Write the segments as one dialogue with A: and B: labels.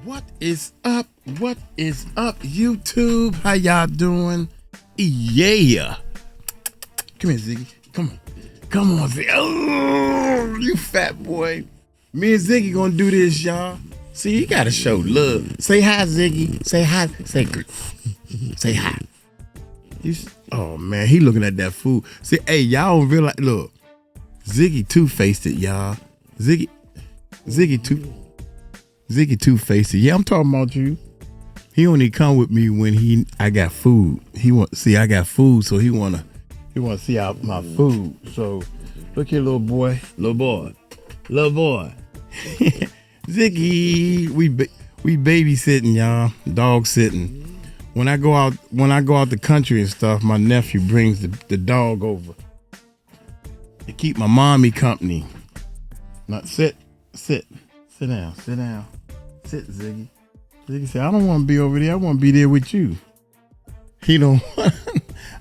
A: What is up? What is up, YouTube? How y'all doing? Yeah. Come here, Ziggy. Come on. Come on, Ziggy. Oh, you fat boy. Me and Ziggy gonna do this, y'all. See, you gotta show love. Say hi, Ziggy. Say hi. Say hi. Oh, man, he looking at that food. See, hey, y'all don't realize, look. Ziggy two-faced it, y'all. Ziggy two-faced it. Yeah, I'm talking about you. He only come with me when I got food. I got food, so he wanna see out my food. So look here, little boy. Ziggy, we babysitting, y'all. Dog sitting. When I go out the country and stuff, my nephew brings the dog over to keep my mommy company. Now sit down. Sit, Ziggy. Ziggy said, I don't want to be over there. I want to be there with you. He don't want.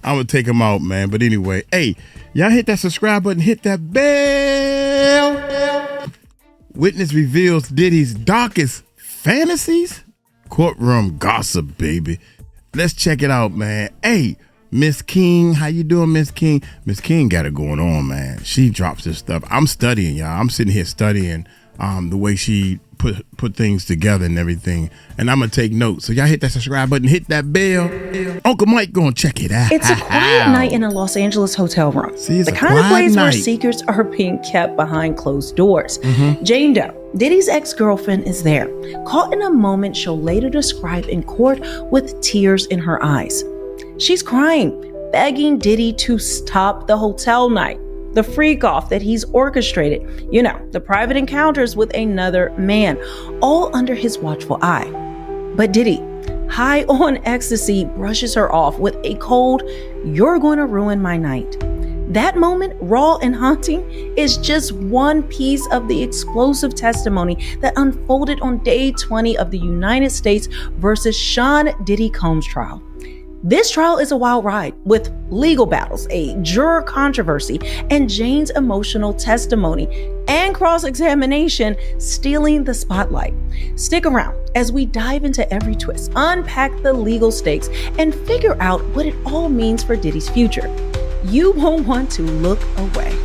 A: I'm going to take him out, man. But anyway, hey, y'all hit that subscribe button. Hit that bell. Witness reveals Diddy's darkest fantasies. Courtroom gossip, baby. Let's check it out, man. Hey, Miss King, how you doing, Miss King? Miss King got it going on, man. She drops this stuff. I'm studying, y'all. I'm sitting here studying the way she put things together and everything. And I'm going to take notes. So y'all hit that subscribe button, hit that bell. Uncle Mike going to check it out.
B: It's a quiet night in a Los Angeles hotel room.
A: See, it's
B: the kind of place where secrets are being kept behind closed doors. Jane Doe, Diddy's ex-girlfriend, is there, caught in a moment she'll later describe in court with tears in her eyes. She's crying, begging Diddy to stop the hotel night, the freak-off that he's orchestrated, the private encounters with another man, all under his watchful eye. But Diddy, high on ecstasy, brushes her off with a cold, "You're going to ruin my night." That moment, raw and haunting, is just one piece of the explosive testimony that unfolded on day 20 of the United States versus Sean Diddy Combs trial. This trial is a wild ride with legal battles, a juror controversy, and Jane's emotional testimony and cross-examination stealing the spotlight. Stick around as we dive into every twist, unpack the legal stakes, and figure out what it all means for Diddy's future. You won't want to look away.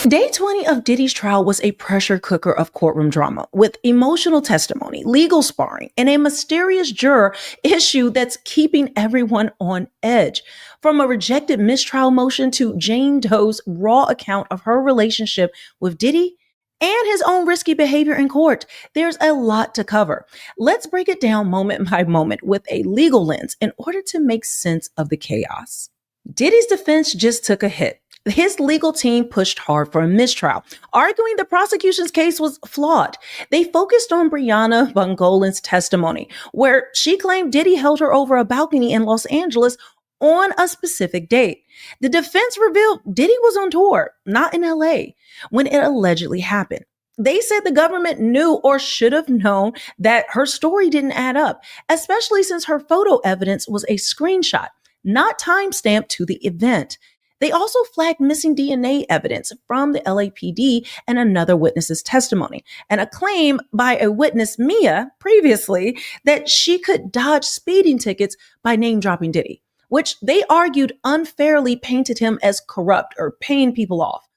B: Day 20 of Diddy's trial was a pressure cooker of courtroom drama with emotional testimony, legal sparring, and a mysterious juror issue that's keeping everyone on edge. From a rejected mistrial motion to Jane Doe's raw account of her relationship with Diddy and his own risky behavior in court, there's a lot to cover. Let's break it down moment by moment with a legal lens in order to make sense of the chaos. Diddy's defense just took a hit. His legal team pushed hard for a mistrial, arguing the prosecution's case was flawed. They focused on Brianna Bungolin's testimony, where she claimed Diddy held her over a balcony in Los Angeles on a specific date. The defense revealed Diddy was on tour, not in LA, when it allegedly happened. They said the government knew or should have known that her story didn't add up, especially since her photo evidence was a screenshot, not timestamped to the event. They also flagged missing DNA evidence from the LAPD and another witness's testimony, and a claim by a witness, Mia, previously, that she could dodge speeding tickets by name-dropping Diddy, which they argued unfairly painted him as corrupt or paying people off.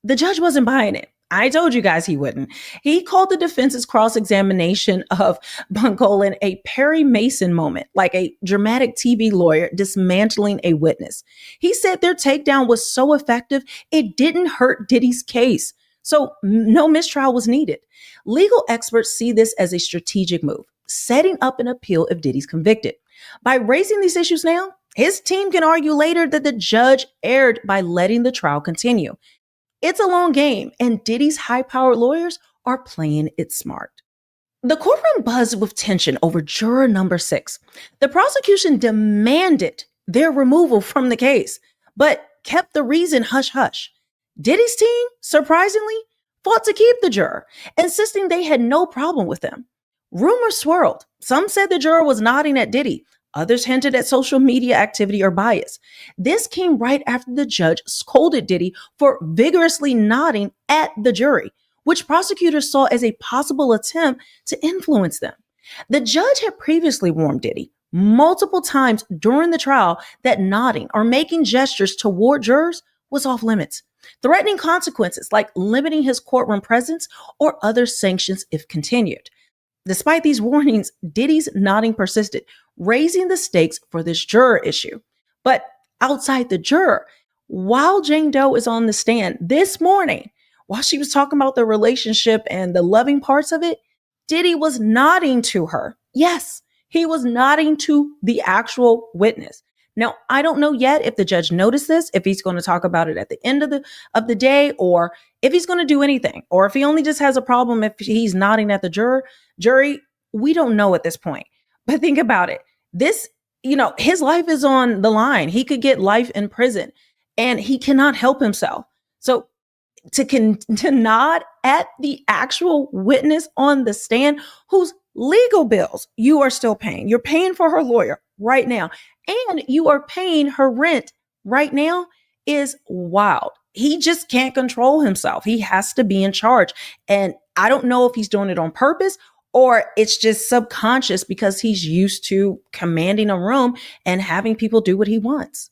B: The judge wasn't buying it. I told you guys he wouldn't. He called the defense's cross-examination of Bungolin a Perry Mason moment, like a dramatic TV lawyer dismantling a witness. He said their takedown was so effective, it didn't hurt Diddy's case. So no mistrial was needed. Legal experts see this as a strategic move, setting up an appeal if Diddy's convicted. By raising these issues now, his team can argue later that the judge erred by letting the trial continue. It's a long game, and Diddy's high-powered lawyers are playing it smart. The courtroom buzzed with tension over juror number 6. The prosecution demanded their removal from the case, but kept the reason hush-hush. Diddy's team, surprisingly, fought to keep the juror, insisting they had no problem with him. Rumors swirled. Some said the juror was nodding at Diddy. Others hinted at social media activity or bias. This came right after the judge scolded Diddy for vigorously nodding at the jury, which prosecutors saw as a possible attempt to influence them. The judge had previously warned Diddy multiple times during the trial that nodding or making gestures toward jurors was off limits, threatening consequences like limiting his courtroom presence or other sanctions if continued. Despite these warnings, Diddy's nodding persisted, raising the stakes for this juror issue. But outside the juror, while Jane Doe is on the stand this morning, while she was talking about the relationship and the loving parts of it, Diddy was nodding to her. Yes, he was nodding to the actual witness. Now, I don't know yet if the judge noticed this, if he's going to talk about it at the end of the day, or if he's going to do anything, or if he only just has a problem if he's nodding at the jury. We don't know at this point. But think about it. This, his life is on the line. He could get life in prison and he cannot help himself. So to nod at the actual witness on the stand whose legal bills you are still paying. You're paying for her lawyer right now, and you are paying her rent right now is wild. He just can't control himself. He has to be in charge. And I don't know if he's doing it on purpose or it's just subconscious because he's used to commanding a room and having people do what he wants.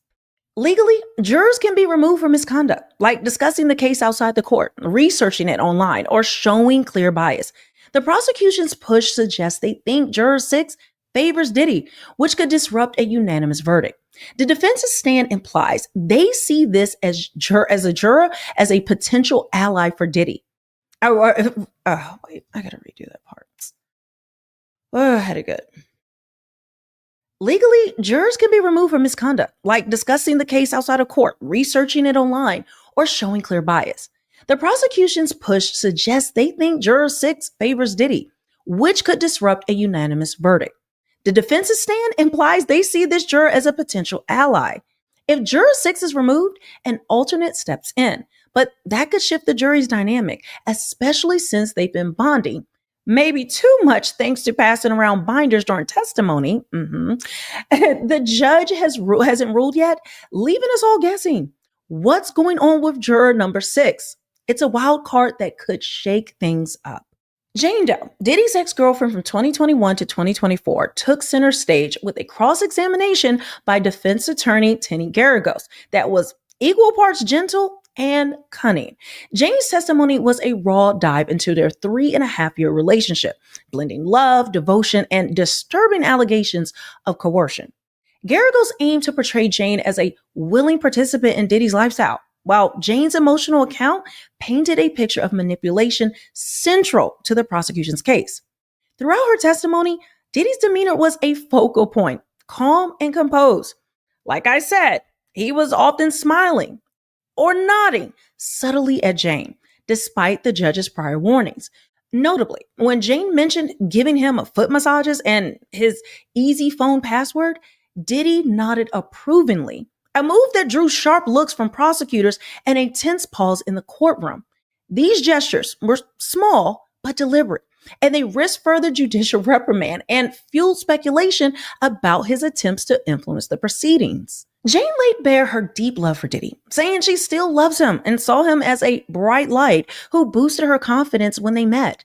B: Legally, jurors can be removed for misconduct, like discussing the case outside the court, researching it online, or showing clear bias. The prosecution's push suggests they think Juror 6 favors Diddy, which could disrupt a unanimous verdict. The defense's stand implies they see this as a juror as a potential ally for Diddy. Wait, I gotta redo that part. I had it good. Legally, jurors can be removed for misconduct, like discussing the case outside of court, researching it online, or showing clear bias. The prosecution's push suggests they think Juror 6 favors Diddy, which could disrupt a unanimous verdict. The defense's stand implies they see this juror as a potential ally. If Juror 6 is removed, an alternate steps in, but that could shift the jury's dynamic, especially since they've been bonding. Maybe too much thanks to passing around binders during testimony. The judge hasn't ruled yet, leaving us all guessing. What's going on with juror number 6? It's a wild card that could shake things up. Jane Doe, Diddy's ex-girlfriend from 2021 to 2024, took center stage with a cross-examination by defense attorney Tenny Garagos that was equal parts gentle and cunning. Jane's testimony was a raw dive into their 3.5-year relationship, blending love, devotion, and disturbing allegations of coercion. Garagos aimed to portray Jane as a willing participant in Diddy's lifestyle, while Jane's emotional account painted a picture of manipulation central to the prosecution's case. Throughout her testimony, Diddy's demeanor was a focal point, calm and composed. Like I said, he was often smiling or nodding subtly at Jane, despite the judge's prior warnings. Notably, when Jane mentioned giving him foot massages and his easy phone password, Diddy nodded approvingly, a move that drew sharp looks from prosecutors and a tense pause in the courtroom. These gestures were small but deliberate, and they risked further judicial reprimand and fueled speculation about his attempts to influence the proceedings. Jane laid bare her deep love for Diddy, saying she still loves him and saw him as a bright light who boosted her confidence when they met.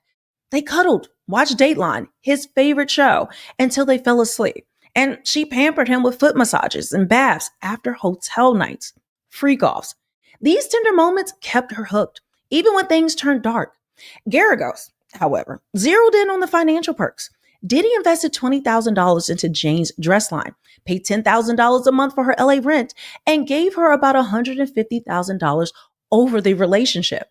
B: They cuddled, watched Dateline, his favorite show, until they fell asleep, and she pampered him with foot massages and baths after hotel nights, freakoffs. These tender moments kept her hooked, even when things turned dark. Garagos, however, zeroed in on the financial perks. Diddy invested $20,000 into Jane's dress line, paid $10,000 a month for her LA rent, and gave her about $150,000 over the relationship.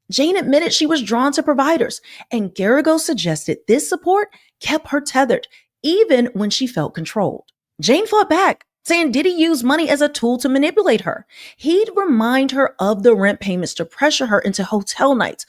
B: Jane admitted she was drawn to providers, and Garagos suggested this support kept her tethered, even when she felt controlled. Jane fought back, saying Diddy used money as a tool to manipulate her. He'd remind her of the rent payments to pressure her into hotel nights.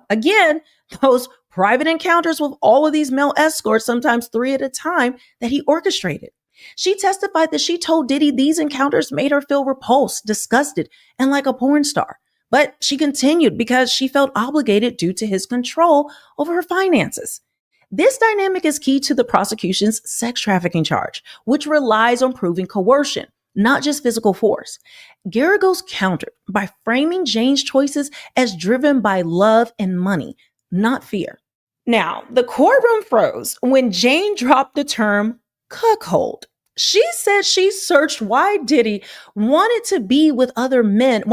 B: Again, those private encounters with all of these male escorts, sometimes 3 at a time, that he orchestrated. She testified that she told Diddy these encounters made her feel repulsed, disgusted, and like a porn star. But she continued because she felt obligated due to his control over her finances. This dynamic is key to the prosecution's sex trafficking charge, which relies on proving coercion, not just physical force. Garagos countered by framing Jane's choices as driven by love and money, not fear. Now, the courtroom froze when Jane dropped the term cuckold. She said she searched why Diddy wanted her to be with other men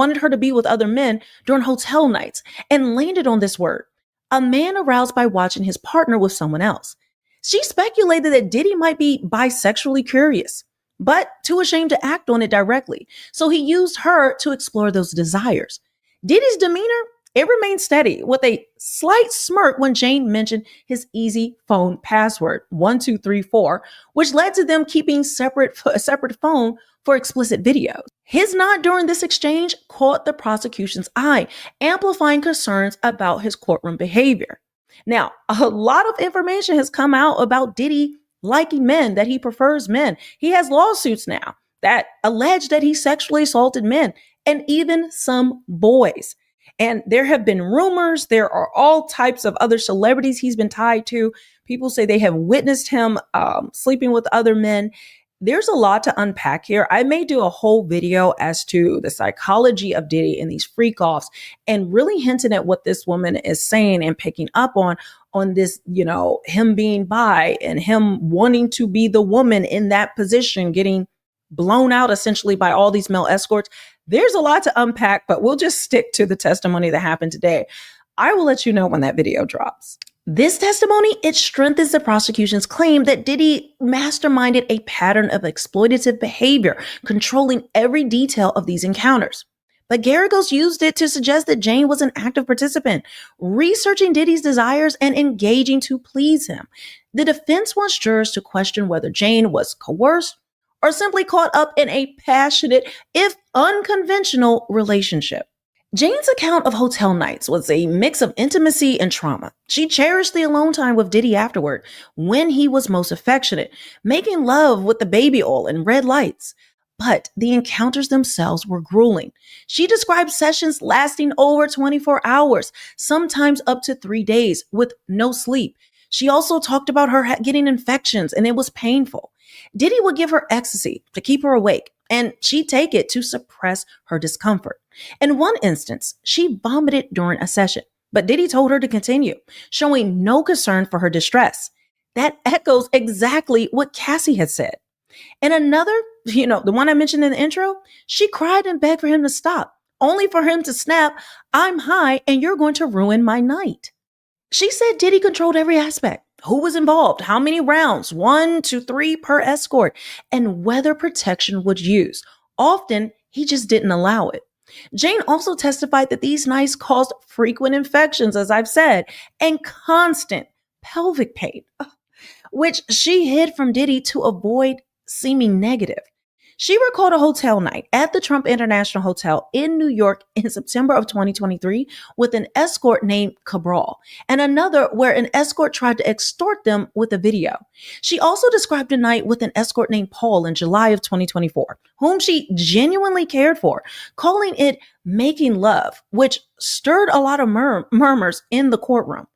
B: during hotel nights, and landed on this word: a man aroused by watching his partner with someone else. She speculated that Diddy might be bisexually curious, but too ashamed to act on it directly, so he used her to explore those desires. Diddy's demeanor, it remained steady, with a slight smirk when Jane mentioned his easy phone password, 1234, which led to them keeping a separate phone for explicit videos. His nod during this exchange caught the prosecution's eye, amplifying concerns about his courtroom behavior. Now, a lot of information has come out about Diddy liking men, that he prefers men. He has lawsuits now that allege that he sexually assaulted men and even some boys. And there have been rumors. There are all types of other celebrities he's been tied to. People say they have witnessed him sleeping with other men. There's a lot to unpack here. I may do a whole video as to the psychology of Diddy and these freak-offs, and really hinting at what this woman is saying and picking up on this, him being bi and him wanting to be the woman in that position, getting blown out essentially by all these male escorts. There's a lot to unpack, but we'll just stick to the testimony that happened today. I will let you know when that video drops. This testimony, it strengthens the prosecution's claim that Diddy masterminded a pattern of exploitative behavior, controlling every detail of these encounters. But Garagos used it to suggest that Jane was an active participant, researching Diddy's desires and engaging to please him. The defense wants jurors to question whether Jane was coerced or simply caught up in a passionate, if unconventional, relationship. Jane's account of hotel nights was a mix of intimacy and trauma. She cherished the alone time with Diddy afterward, when he was most affectionate, making love with the baby oil and red lights. But the encounters themselves were grueling. She described sessions lasting over 24 hours, sometimes up to 3 days, with no sleep. She also talked about her getting infections, and it was painful. Diddy would give her ecstasy to keep her awake, and she'd take it to suppress her discomfort. In one instance, she vomited during a session, but Diddy told her to continue, showing no concern for her distress. That echoes exactly what Cassie had said. And another, the one I mentioned in the intro, she cried and begged for him to stop, only for him to snap, "I'm high and you're going to ruin my night." She said Diddy controlled every aspect: who was involved, how many rounds, 1 to 3 per escort, and whether protection was used. Often, he just didn't allow it. Jane also testified that these nights caused frequent infections, as I've said, and constant pelvic pain, which she hid from Diddy to avoid seeming negative. She recalled a hotel night at the Trump International Hotel in New York in September of 2023 with an escort named Cabral, and another where an escort tried to extort them with a video. She also described a night with an escort named Paul in July of 2024, whom she genuinely cared for, calling it making love, which stirred a lot of murmurs in the courtroom.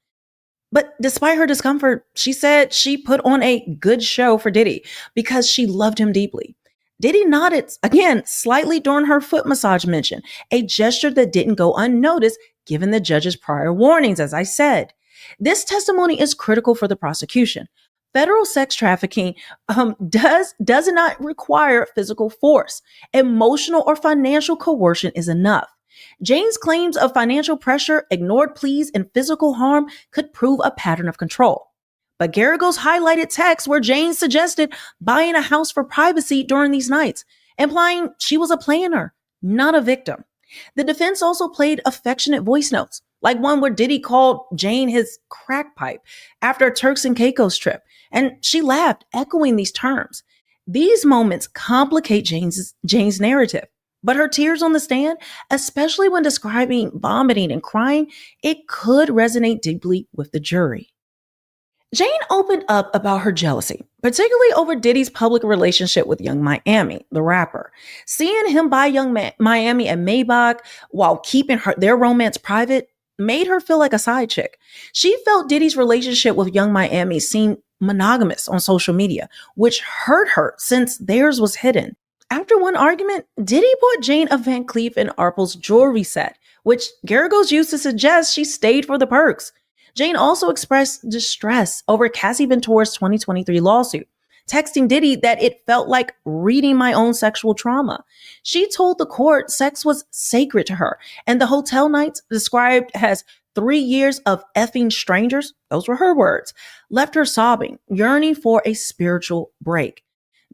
B: But despite her discomfort, she said she put on a good show for Diddy because she loved him deeply. Diddy nodded, again, slightly during her foot massage mention, a gesture that didn't go unnoticed given the judge's prior warnings, as I said. This testimony is critical for the prosecution. Federal sex trafficking does not require physical force. Emotional or financial coercion is enough. Jane's claims of financial pressure, ignored pleas, and physical harm could prove a pattern of control. But Garagos highlighted texts where Jane suggested buying a house for privacy during these nights, implying she was a planner, not a victim. The defense also played affectionate voice notes, like one where Diddy called Jane his crack pipe after a Turks and Caicos trip, and she laughed, echoing these terms. These moments complicate Jane's narrative, but her tears on the stand, especially when describing vomiting and crying, it could resonate deeply with the jury. Jane opened up about her jealousy, particularly over Diddy's public relationship with Young Miami, the rapper. Seeing him buy Young Miami a Maybach while keeping their romance private made her feel like a side chick. She felt Diddy's relationship with Young Miami seemed monogamous on social media, which hurt her since theirs was hidden. After one argument, Diddy bought Jane a Van Cleef and Arpels jewelry set, which Garagos used to suggest she stayed for the perks. Jane also expressed distress over Cassie Ventora's 2023 lawsuit, texting Diddy that it felt like reading my own sexual trauma. She told the court sex was sacred to her, and the hotel nights, described as 3 years of effing strangers, those were her words, left her sobbing, yearning for a spiritual break.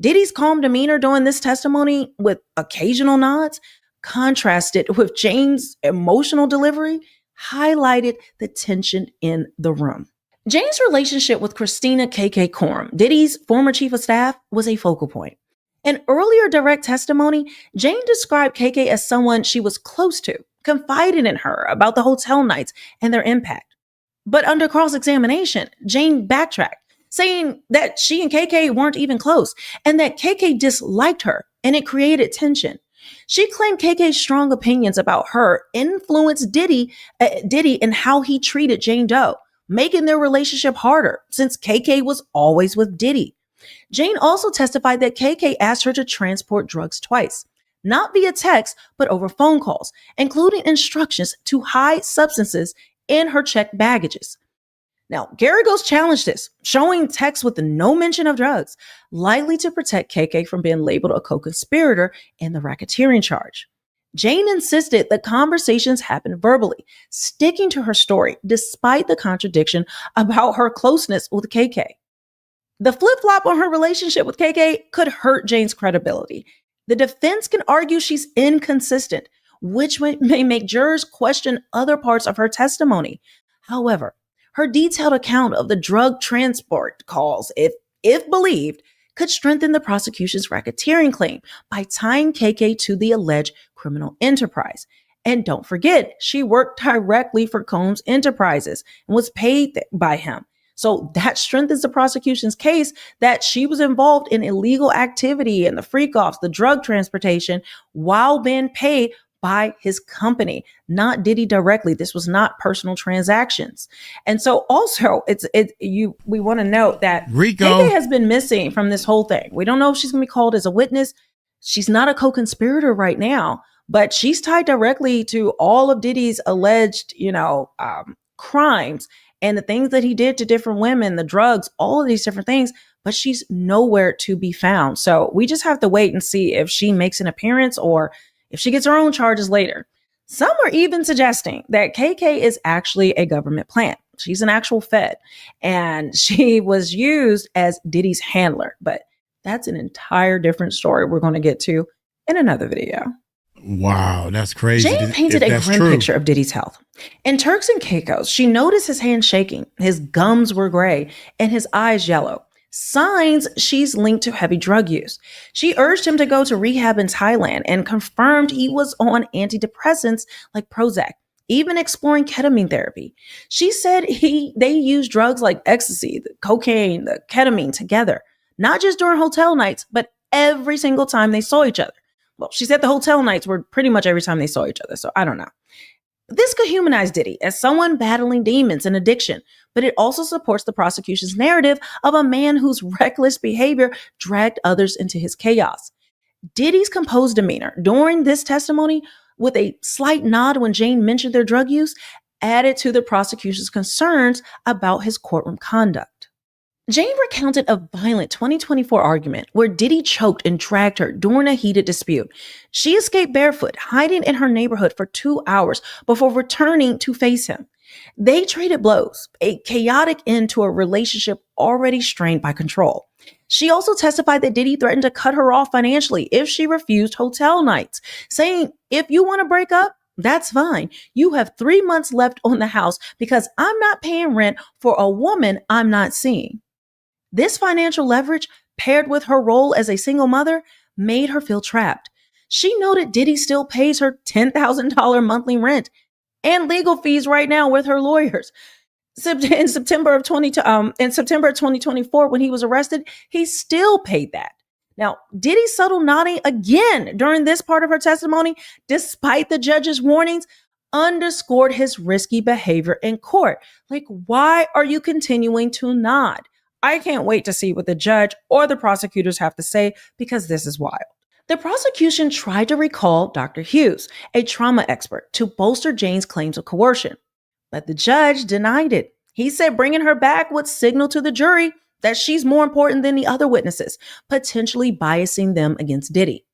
B: Diddy's calm demeanor during this testimony, with occasional nods, contrasted with Jane's emotional delivery, highlighted the tension in the room. Jane's relationship with Christina KK Coram, Diddy's former chief of staff, was a focal point. In earlier direct testimony, Jane described KK as someone she was close to, confided in her about the hotel nights and their impact. But under cross-examination, Jane backtracked, saying that she and KK weren't even close and that KK disliked her and it created tension. She claimed KK's strong opinions about her influenced Diddy in how he treated Jane Doe, making their relationship harder since KK was always with Diddy. Jane also testified that KK asked her to transport drugs twice, not via text, but over phone calls, including instructions to hide substances in her checked baggages. Now, Garagos challenged this, showing texts with no mention of drugs, likely to protect KK from being labeled a co-conspirator in the racketeering charge. Jane insisted the conversations happened verbally, sticking to her story despite the contradiction about her closeness with KK. The flip-flop on her relationship with KK could hurt Jane's credibility. The defense can argue she's inconsistent, which may make jurors question other parts of her testimony. However, her detailed account of the drug transport calls, if believed, could strengthen the prosecution's racketeering claim by tying KK to the alleged criminal enterprise. And don't forget, she worked directly for Combs Enterprises and was paid by him. So that strengthens the prosecution's case that she was involved in illegal activity and the freakoffs, the drug transportation, while being paid by his company, not Diddy directly. This was not personal transactions. And so also we want to note that
A: Rico
B: KK has been missing from this whole thing. We don't know if she's going to be called as a witness. She's not a co-conspirator right now, but she's tied directly to all of Diddy's alleged, crimes and the things that he did to different women, the drugs, all of these different things, but she's nowhere to be found. So we just have to wait and see if she makes an appearance or if she gets her own charges later. Some are even suggesting that KK is actually a government plant. She's an actual Fed, and she was used as Diddy's handler. But that's an entire different story we're going to get to in another video.
A: Wow, that's crazy.
B: Jane painted a grim picture of Diddy's health. In Turks and Caicos, she noticed his hands shaking, his gums were gray, and his eyes yellow. Signs she's linked to heavy drug use. She urged him to go to rehab in Thailand and confirmed he was on antidepressants like Prozac, even exploring ketamine therapy. She said they used drugs like ecstasy, the cocaine, the ketamine together, not just during hotel nights, but every single time they saw each other. Well, she said the hotel nights were pretty much every time they saw each other, so I don't know. This could humanize Diddy as someone battling demons and addiction, but it also supports the prosecution's narrative of a man whose reckless behavior dragged others into his chaos. Diddy's composed demeanor during this testimony, with a slight nod when Jane mentioned their drug use, added to the prosecution's concerns about his courtroom conduct. Jane recounted a violent 2024 argument where Diddy choked and dragged her during a heated dispute. She escaped barefoot, hiding in her neighborhood for 2 hours before returning to face him. They traded blows, a chaotic end to a relationship already strained by control. She also testified that Diddy threatened to cut her off financially if she refused hotel nights, saying, "If you want to break up, that's fine. You have 3 months left on the house because I'm not paying rent for a woman I'm not seeing." This financial leverage, paired with her role as a single mother, made her feel trapped. She noted Diddy still pays her $10,000 monthly rent and legal fees right now with her lawyers. In September of 2024, when he was arrested, he still paid that. Now, Diddy's subtle nodding again during this part of her testimony, despite the judge's warnings, underscored his risky behavior in court. Like, why are you continuing to nod? I can't wait to see what the judge or the prosecutors have to say, because this is wild. The prosecution tried to recall Dr. Hughes, a trauma expert, to bolster Jane's claims of coercion, but the judge denied it. He said bringing her back would signal to the jury that she's more important than the other witnesses, potentially biasing them against Diddy.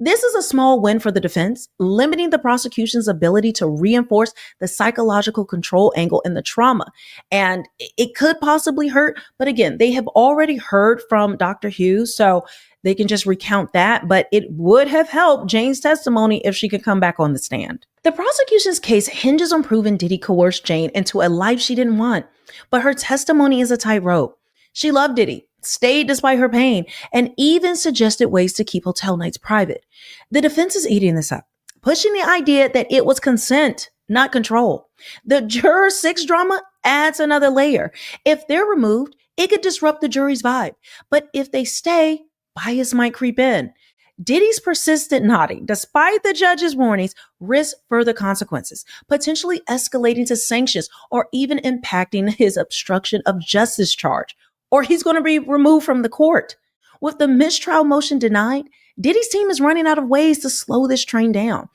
B: This is a small win for the defense, limiting the prosecution's ability to reinforce the psychological control angle in the trauma. And it could possibly hurt, but again, they have already heard from Dr. Hughes, so they can just recount that, but it would have helped Jane's testimony if she could come back on the stand. The prosecution's case hinges on proving Diddy coerced Jane into a life she didn't want, but her testimony is a tightrope. She loved Diddy, stayed despite her pain, and even suggested ways to keep hotel nights private. The defense is eating this up, pushing the idea that it was consent, not control. The juror 6 drama adds another layer. If they're removed, it could disrupt the jury's vibe. But if they stay, bias might creep in. Diddy's persistent nodding, despite the judge's warnings, risks further consequences, potentially escalating to sanctions or even impacting his obstruction of justice charge, or he's going to be removed from the court. With the mistrial motion denied, Diddy's team is running out of ways to slow this train down.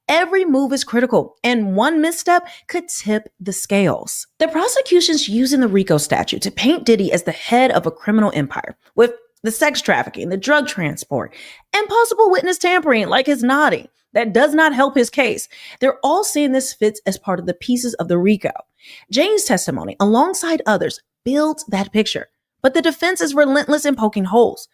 B: Every move is critical, and one misstep could tip the scales. The prosecution's using the RICO statute to paint Diddy as the head of a criminal empire, with the sex trafficking, the drug transport, and possible witness tampering like his nodding. That does not help his case. They're all saying this fits as part of the pieces of the RICO. Jane's testimony, alongside others, builds that picture. But the defense is relentless in poking holes.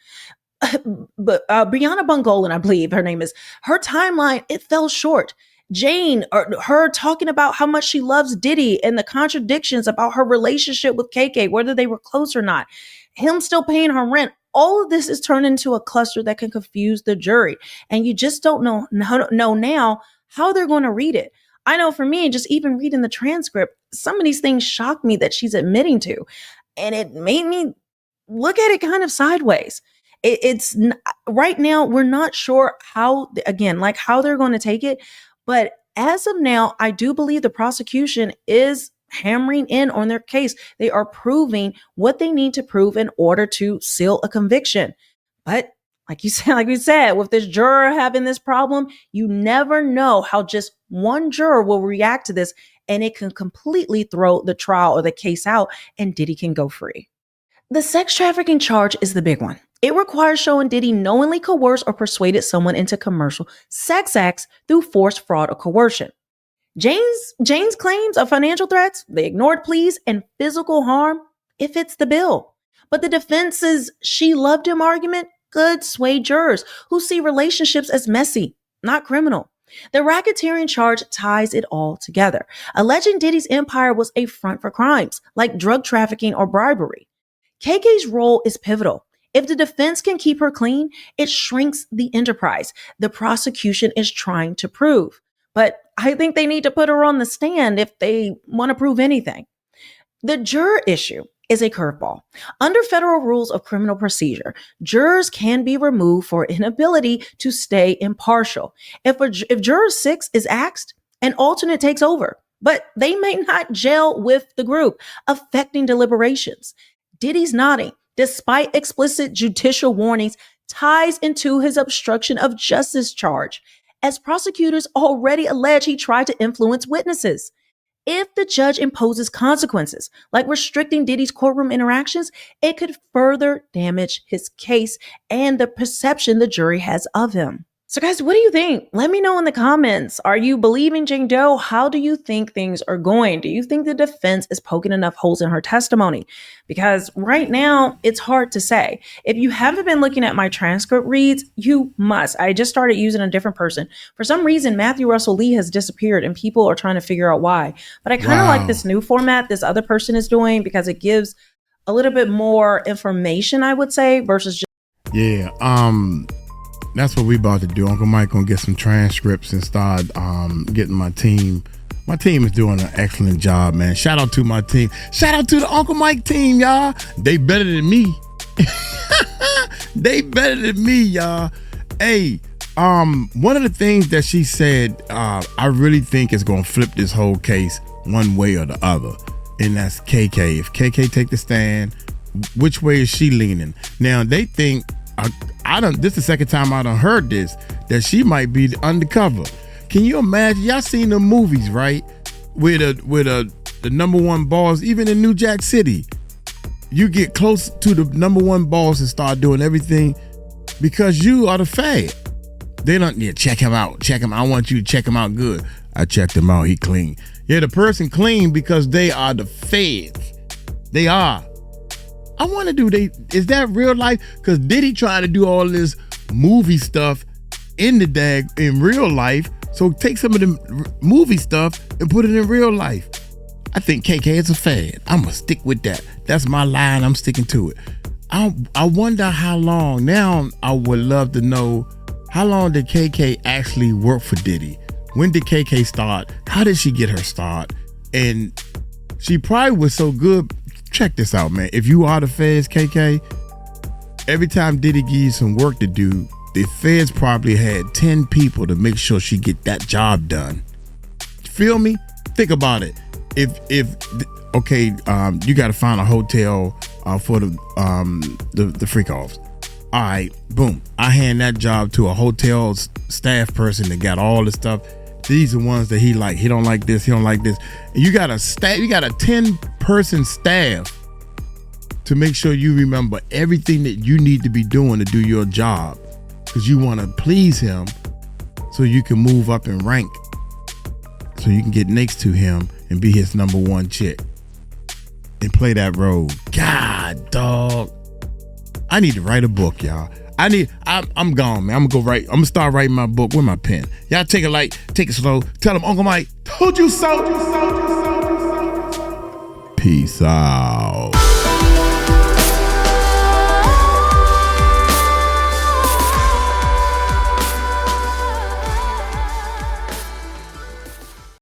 B: But Brianna Bungolan, I believe her name is, her timeline, it fell short. Jane, or her talking about how much she loves Diddy and the contradictions about her relationship with KK, whether they were close or not, him still paying her rent. All of this is turned into a cluster that can confuse the jury. And you just don't know now how they're going to read it. I know for me, just even reading the transcript, some of these things shocked me that she's admitting to. And it made me look at it kind of sideways. Right now, we're not sure how they're going to take it. But as of now, I do believe the prosecution is hammering in on their case. They are proving what they need to prove in order to seal a conviction. But like we said, with this juror having this problem, you never know how just one juror will react to this, and it can completely throw the trial or the case out, and Diddy can go free. The sex trafficking charge is the big one. It requires showing Diddy knowingly coerced or persuaded someone into commercial sex acts through force, fraud, or coercion. Jane's claims of financial threats, the ignored pleas, and physical harm, it fits the bill. But the defense's "she loved him" argument could sway jurors who see relationships as messy, not criminal. The racketeering charge ties it all together, alleging Diddy's empire was a front for crimes like drug trafficking or bribery. KK's role is pivotal. If the defense can keep her clean, it shrinks the enterprise the prosecution is trying to prove. But I think they need to put her on the stand if they want to prove anything. The juror issue is a curveball. Under federal rules of criminal procedure, jurors can be removed for inability to stay impartial. If juror 6 is axed, an alternate takes over, but they may not gel with the group, affecting deliberations. Diddy's nodding, despite explicit judicial warnings, ties into his obstruction of justice charge, as prosecutors already allege he tried to influence witnesses. If the judge imposes consequences, like restricting Diddy's courtroom interactions, it could further damage his case and the perception the jury has of him. So guys, what do you think? Let me know in the comments. Are you believing Jane Doe? How do you think things are going? Do you think the defense is poking enough holes in her testimony? Because right now, it's hard to say. If you haven't been looking at my transcript reads, you must. I just started using a different person. For some reason, Matthew Russell Lee has disappeared and people are trying to figure out why. But I kind of like this new format this other person is doing because it gives a little bit more information, I would say, versus just...
A: Yeah, that's what we about to do. Uncle Mike gonna get some transcripts and start getting my team. My team is doing an excellent job, man. Shout out to my team. Shout out to the Uncle Mike team, y'all. They better than me. They better than me, y'all. Hey, one of the things that she said, I really think is gonna flip this whole case one way or the other, and that's KK. If KK take the stand, which way is she leaning? Now they think. I This is the second time I done heard this, that she might be undercover. Can you imagine? Y'all seen the movies, right? With the number one boss, even in New Jack City. You get close to the number one boss and start doing everything because you are the fag. They don't, check him out. Check him. I want you to check him out good. I checked him out. He clean. Yeah, the person clean because they are the feds. They are. I want to do, is that real life? Because Diddy trying to do all this movie stuff in real life. So take some of the movie stuff and put it in real life. I think KK is a fad. I'm going to stick with that. That's my line. I'm sticking to it. I wonder how long. Now I would love to know, how long did KK actually work for Diddy? When did KK start? How did she get her start? And she probably was so good. Check this out, man. If you are the feds, KK, every time Diddy gives you some work to do, the feds probably had 10 people to make sure she get that job done. Feel me? Think about it. If you got to find a hotel for the Freakoffs. All right, boom. I hand that job to a hotel staff person that got all the stuff. These are ones that he like. He don't like this. He don't like this. And you got a 10-person staff to make sure you remember everything that you need to be doing to do your job, because you want to please him so you can move up in rank, so you can get next to him and be his number one chick and play that role. God, dog. I need to write a book, y'all. I'm gone, man. I'm gonna start writing my book with my pen. Y'all take it light, take it slow. Tell them Uncle Mike told you so. Peace out.